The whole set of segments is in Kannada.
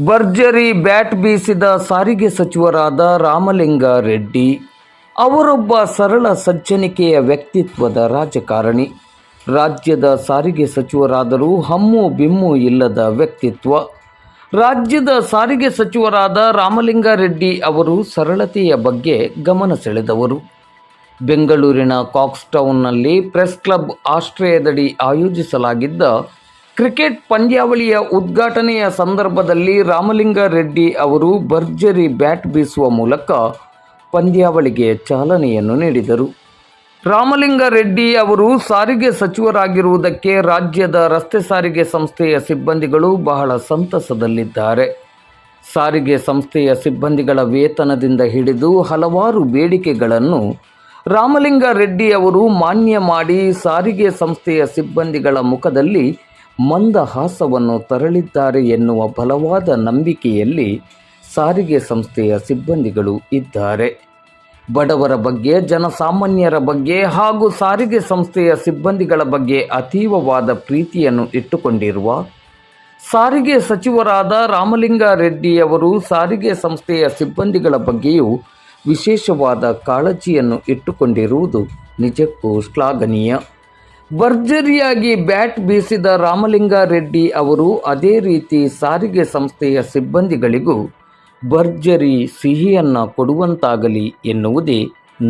ಭರ್ಜರಿ ಬ್ಯಾಟ್ ಬೀಸಿದ ಸಾರಿಗೆ ಸಚಿವರಾದ ರಾಮಲಿಂಗಾರೆಡ್ಡಿ ಅವರೊಬ್ಬ ಸರಳ ಸಜ್ಜನಿಕೆಯ ವ್ಯಕ್ತಿತ್ವದ ರಾಜಕಾರಣಿ. ರಾಜ್ಯದ ಸಾರಿಗೆ ಸಚಿವರಾದರೂ ಹಮ್ಮು ಬಿಮ್ಮು ಇಲ್ಲದ ವ್ಯಕ್ತಿತ್ವ. ರಾಜ್ಯದ ಸಾರಿಗೆ ಸಚಿವರಾದ ರಾಮಲಿಂಗಾರೆಡ್ಡಿ ಅವರು ಸರಳತೆಯ ಬಗ್ಗೆ ಗಮನ ಸೆಳೆದವರು. ಬೆಂಗಳೂರಿನ ಕಾಕ್ಸ್ ಟೌನ್ನಲ್ಲಿ ಪ್ರೆಸ್ ಕ್ಲಬ್ ಆಶ್ರಯದಡಿ ಆಯೋಜಿಸಲಾಗಿದ್ದ ಕ್ರಿಕೆಟ್ ಪಂದ್ಯಾವಳಿಯ ಉದ್ಘಾಟನೆಯ ಸಂದರ್ಭದಲ್ಲಿ ರಾಮಲಿಂಗಾರೆಡ್ಡಿ ಅವರು ಭರ್ಜರಿ ಬ್ಯಾಟ್ ಬೀಸುವ ಮೂಲಕ ಪಂದ್ಯಾವಳಿಗೆ ಚಾಲನೆಯನ್ನು ನೀಡಿದರು. ರಾಮಲಿಂಗಾರೆಡ್ಡಿ ಅವರು ಸಾರಿಗೆ ಸಚಿವರಾಗಿರುವುದಕ್ಕೆ ರಾಜ್ಯದ ರಸ್ತೆ ಸಾರಿಗೆ ಸಂಸ್ಥೆಯ ಸಿಬ್ಬಂದಿಗಳು ಬಹಳ ಸಂತಸದಲ್ಲಿದ್ದಾರೆ. ಸಾರಿಗೆ ಸಂಸ್ಥೆಯ ಸಿಬ್ಬಂದಿಗಳ ವೇತನದಿಂದ ಹಿಡಿದು ಹಲವಾರು ಬೇಡಿಕೆಗಳನ್ನು ರಾಮಲಿಂಗಾರೆಡ್ಡಿ ಅವರು ಮಾನ್ಯ ಮಾಡಿ ಸಾರಿಗೆ ಸಂಸ್ಥೆಯ ಸಿಬ್ಬಂದಿಗಳ ಮುಖದಲ್ಲಿ ಮಂದಹಾಸವನ್ನು ತರಳಿದ್ದಾರೆ ಎನ್ನುವ ಬಲವಾದ ನಂಬಿಕೆಯಲ್ಲಿ ಸಾರಿಗೆ ಸಂಸ್ಥೆಯ ಸಿಬ್ಬಂದಿಗಳು ಇದ್ದಾರೆ. ಬಡವರ ಬಗ್ಗೆ, ಜನಸಾಮಾನ್ಯರ ಬಗ್ಗೆ ಹಾಗೂ ಸಾರಿಗೆ ಸಂಸ್ಥೆಯ ಸಿಬ್ಬಂದಿಗಳ ಬಗ್ಗೆ ಅತೀವವಾದ ಪ್ರೀತಿಯನ್ನು ಇಟ್ಟುಕೊಂಡಿರುವ ಸಾರಿಗೆ ಸಚಿವರಾದ ರಾಮಲಿಂಗಾರೆಡ್ಡಿಯವರು ಸಾರಿಗೆ ಸಂಸ್ಥೆಯ ಸಿಬ್ಬಂದಿಗಳ ಬಗ್ಗೆಯೂ ವಿಶೇಷವಾದ ಕಾಳಜಿಯನ್ನು ಇಟ್ಟುಕೊಂಡಿರುವುದು ನಿಜಕ್ಕೂ ಶ್ಲಾಘನೀಯ. ಭರ್ಜರಿಯಾಗಿ ಬ್ಯಾಟ್ ಬೀಸಿದ ರಾಮಲಿಂಗಾರೆಡ್ಡಿ ಅವರು ಅದೇ ರೀತಿ ಸಾರಿಗೆ ಸಂಸ್ಥೆಯ ಸಿಬ್ಬಂದಿಗಳಿಗೂ ಭರ್ಜರಿ ಸಿಹಿಯನ್ನು ಕೊಡುವಂತಾಗಲಿ ಎನ್ನುವುದೇ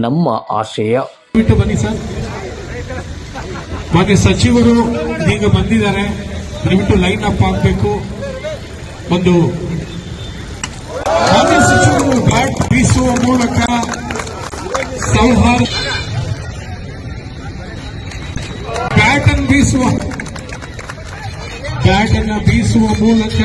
ನಮ್ಮ ಆಶಯ. ಬನ್ನಿ ಸರ್, ಮಾನ್ಯ ಸಚಿವರು ಈಗ ಬಂದಿದ್ದಾರೆ, ದಯವಿಟ್ಟು ಲೈನ್ ಅಪ್ ಆಗಬೇಕು. ಒಂದು ಮಾನ್ಯ ಸಚಿವರು ಬ್ಯಾಟ್ ಬೀಸುವ ಮೂಲಕ ಸೌಹಾರ್ದ ಬ್ಯಾಟನ್ನು ಬೀಸುವ ಮೂಲಕ